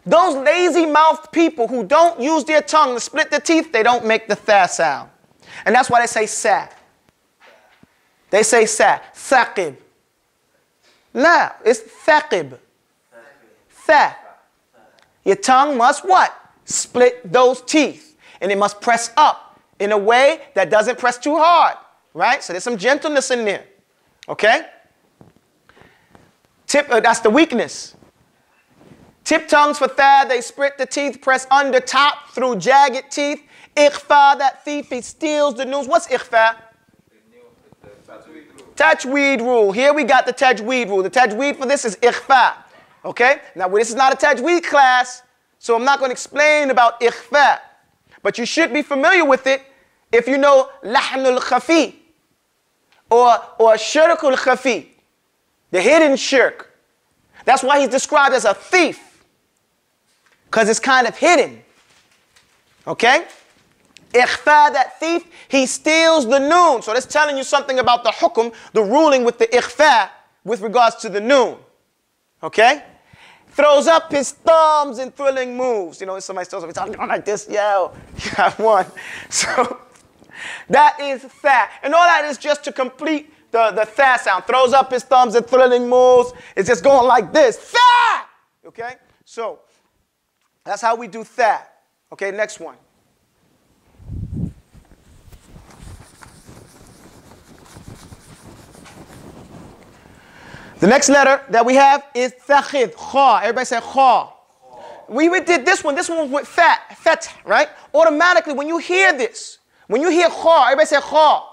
Those lazy-mouthed people who don't use their tongue to split their teeth, they don't make the tha sound. And that's why they say sa. They say sa. Thaqib. No, it's thaqib. Tha. Your tongue must what? Split those teeth. And it must press up in a way that doesn't press too hard. Right? So there's some gentleness in there. Okay? That's the weakness. Tip tongues for tha, they split the teeth, press under top through jagged teeth. Ikhfa, that thief, he steals the news. What's ikhfa? Tajweed rule. Here we got the tajweed rule. The tajweed for this is ikhfa. Okay? Now, this is not a tajweed class, so I'm not going to explain about ikhfa. But you should be familiar with it if you know lahnul khafi or shirkul khafi, the hidden shirk. That's why he's described as a thief, because it's kind of hidden. Okay? Ikhfa, that thief, he steals the noon. So that's telling you something about the hukum, the ruling with the ikhfa with regards to the noon. Okay? Throws up his thumbs in thrilling moves. You know, somebody throws up his thumbs like this, yo, you got one. So that is tha. And all that is just to complete the tha sound. Throws up his thumbs in thrilling moves. It's just going like this. Tha! Okay? So that's how we do tha. Okay, next one. The next letter that we have is thaqid, kha. Everybody say kha. We did this one. This one was with fat, right? Automatically, when you hear this, when you hear kha, everybody say kha.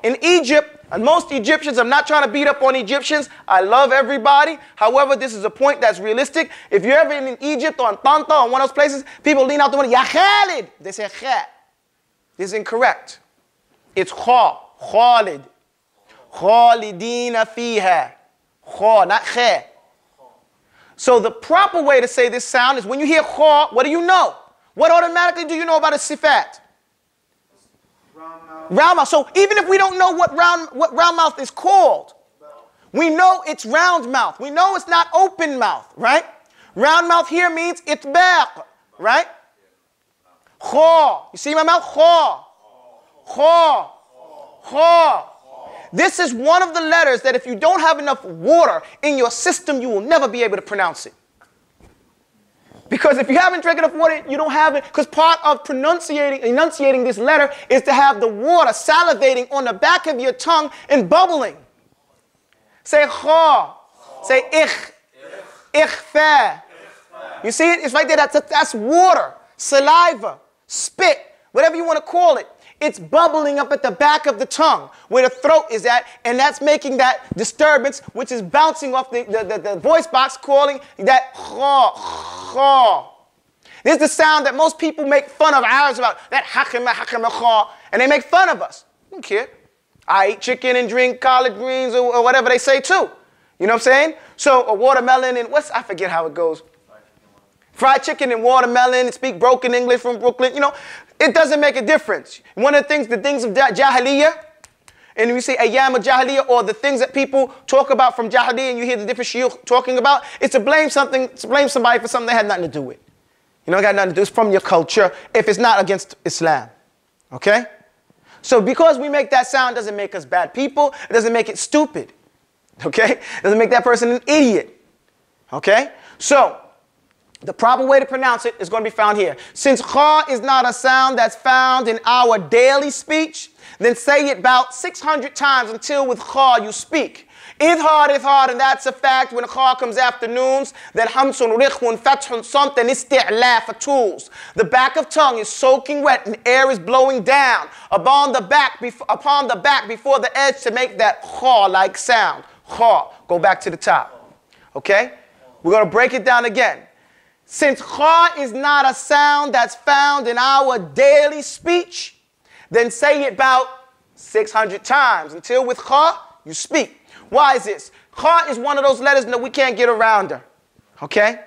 In Egypt, and most Egyptians, I'm not trying to beat up on Egyptians. I love everybody. However, this is a point that's realistic. If you're ever in Egypt or in Tanta or one of those places, people lean out the window, Ya Khalid. They say kha. This is incorrect. It's kha, Khalid. Khalidina fiha. Kha, not kha. So the proper way to say this sound is when you hear kha, what do you know? What automatically do you know about a sifat? Round mouth. So even if we don't know what round mouth is called, we know it's round mouth. We know it's not open mouth, right? Round mouth here means itbaq, right? Kha. You see my mouth? Kha. Kha. Kha. This is one of the letters that if you don't have enough water in your system, you will never be able to pronounce it. Because if you haven't drank enough water, you don't have it. Because part of enunciating this letter is to have the water salivating on the back of your tongue and bubbling. Say kha. Say ich. Ikhfa. You see it? It's right there. That's water, saliva, spit, whatever you want to call it. It's bubbling up at the back of the tongue where the throat is at, and that's making that disturbance, which is bouncing off the voice box, calling that kha, kha. This is the sound that most people make fun of Arabs about, that hakima, hakima, kha, and they make fun of us. I don't care. I eat chicken and drink collard greens or whatever they say too. You know what I'm saying? So a watermelon and I forget how it goes. Fried chicken and watermelon and speak broken English from Brooklyn. You know, it doesn't make a difference. One of the things of Jahiliyyah, and we say ayyam of Jahiliyyah, or the things that people talk about from Jahiliyyah, and you hear the different shi'ukh talking about, it's to blame somebody for something that had nothing to do with. You know, it got nothing to do. It's from your culture if it's not against Islam. Okay? So because we make that sound doesn't make us bad people. It doesn't make it stupid. Okay? It doesn't make that person an idiot. Okay? So the proper way to pronounce it is going to be found here. Since kha is not a sound that's found in our daily speech, then say it about 600 times until with kha you speak. Idhar, and that's a fact. When kha comes after noons, then hamsun, rikhun, fathun, samt, and isti'la for tools. The back of tongue is soaking wet and air is blowing down upon the back before the edge to make that kha-like sound. Kha. Go back to the top. Okay? We're going to break it down again. Since kha is not a sound that's found in our daily speech, then say it about 600 times until with kha you speak. Why is this? Kha is one of those letters that we can't get around her. Okay?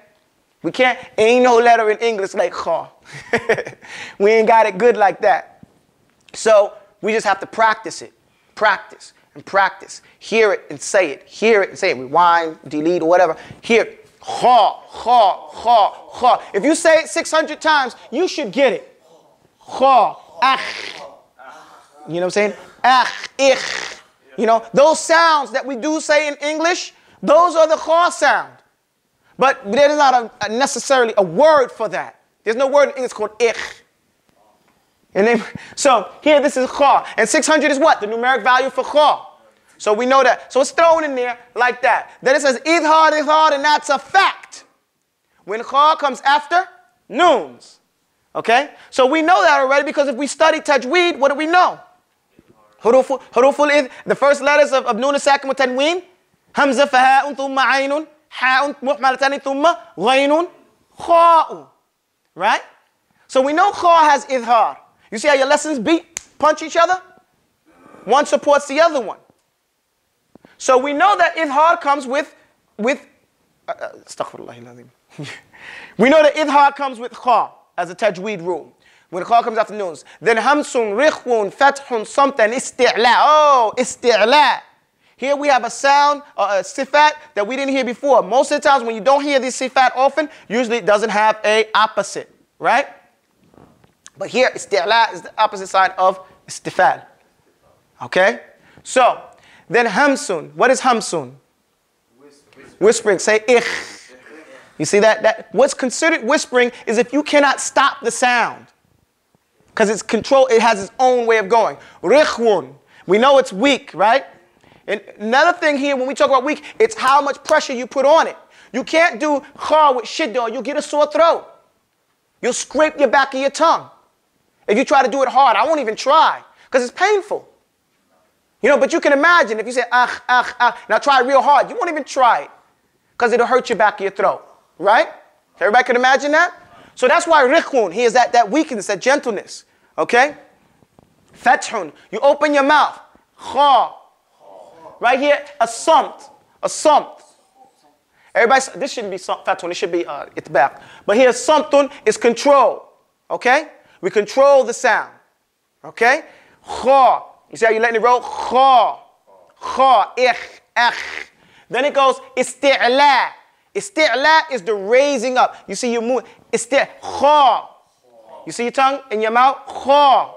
We can't, ain't no letter in English like kha. We ain't got it good like that. So we just have to practice it. Practice and practice. Hear it and say it. Hear it and say it. Rewind, delete, or whatever. Hear it. Kha, kha, kha, kha. If you say it 600 times, you should get it. Kha, akh. You know what I'm saying? Akh, ich. You know, those sounds that we do say in English, those are the kha sound. But there is not necessarily a word for that. There's no word in English called ich. And then, so here this is kha. And 600 is what? The numeric value for kha. So we know that. So it's thrown in there like that. Then it says idhar, idhar, and that's a fact. When kha comes after noons. Okay? So we know that already because if we study tajweed, what do we know? Huruful idh, the first letters of noon sakin with tanween. Hamza faha'un thumma aynun. Ha'un muhmalatani thumma ghaynun. Kha'u. Right? So we know kha has idhar. You see how your lessons punch each other? One supports the other one. So we know that idhar comes with astaghfirullah. We know that idhar comes with kha as a tajweed rule. When the kha comes after noons. Then hamsun, rikhwun, fathun, something, isti'la. Oh, isti'la. Here we have a sound, a sifat that we didn't hear before. Most of the times when you don't hear this sifat often, usually it doesn't have a opposite, right? But here, isti'la is the opposite side of istifal. Okay? So, then hamsun. What is hamsun? Whispering. Say ich. You see that? What's considered whispering is if you cannot stop the sound. Because it's control, it has its own way of going. Rikhwun. We know it's weak, right? And another thing here, when we talk about weak, it's how much pressure you put on it. You can't do kha with shiddah, you'll get a sore throat. You'll scrape your back of your tongue. If you try to do it hard, I won't even try, because it's painful. You know, but you can imagine if you say, now try real hard, you won't even try it, because it'll hurt your back of your throat, right? Everybody can imagine that? So that's why rikhun, he is that weakness, that gentleness, okay? Fathun, you open your mouth, kha. Right here, a samt. Everybody, this shouldn't be fathun, it should be itbaq. But here, samtun is control, okay? We control the sound, okay? Kha. You see how you're letting it roll? Kha. Kha. Ich. Ach. Then it goes isti'la. Isti'la is the raising up. You see you move. Kha. You see your tongue in your mouth? Kha.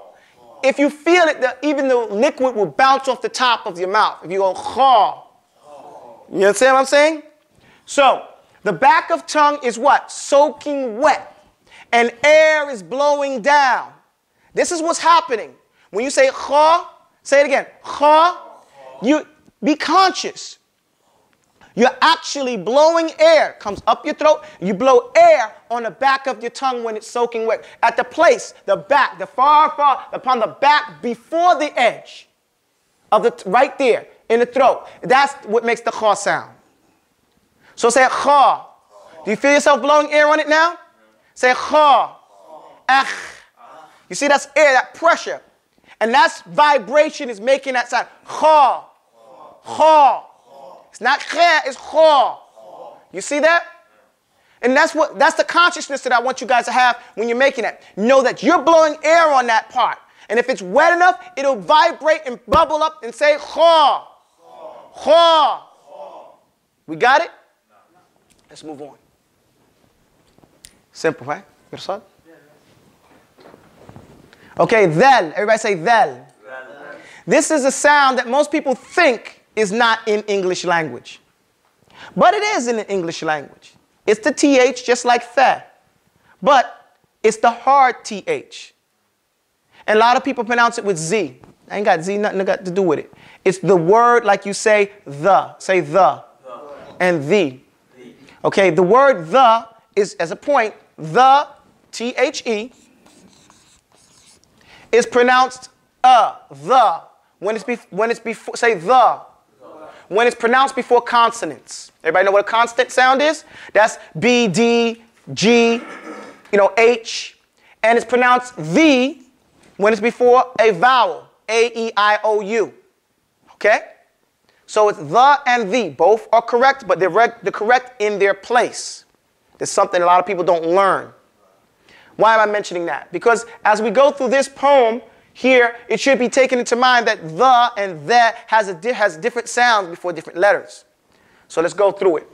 If you feel it, even the liquid will bounce off the top of your mouth. If you go kha. You understand what I'm saying? So, the back of tongue is what? Soaking wet. And air is blowing down. This is what's happening. When you say kha, say it again. Kha, you be conscious. You're actually blowing air. Comes up your throat. You blow air on the back of your tongue when it's soaking wet. At the place, the back, the far, upon the back before the edge of the, right there in the throat. That's what makes the kha sound. So say kha. Do you feel yourself blowing air on it now? Say kha. Akh. You see, that's air, that pressure. And that's vibration is making that sound. Kha. Kha. It's not kha, it's kha. You see that? And that's the consciousness that I want you guys to have when you're making it. Know that you're blowing air on that part. And if it's wet enough, it'll vibrate and bubble up and say kha. Kha. We got it? Let's move on. Simple, right? Okay, dhal. Everybody say dhal. This is a sound that most people think is not in English language. But it is in the English language. It's the TH just like tha. But it's the hard TH. And a lot of people pronounce it with Z. I ain't got Z, nothing got to do with it. It's the word like you say the. Say the. And the. Okay, the word the is, as a point, the, T-H-E, is pronounced the. When it's before, say the. When it's pronounced before consonants. Everybody know what a consonant sound is? That's B, D, G, H. And it's pronounced the when it's before a vowel, A-E-I-O-U. Okay? So it's the and the. Both are correct, but they're correct in their place. There's something a lot of people don't learn. Why am I mentioning that? Because as we go through this poem here, it should be taken into mind that the and that has different sounds before different letters. So let's go through it.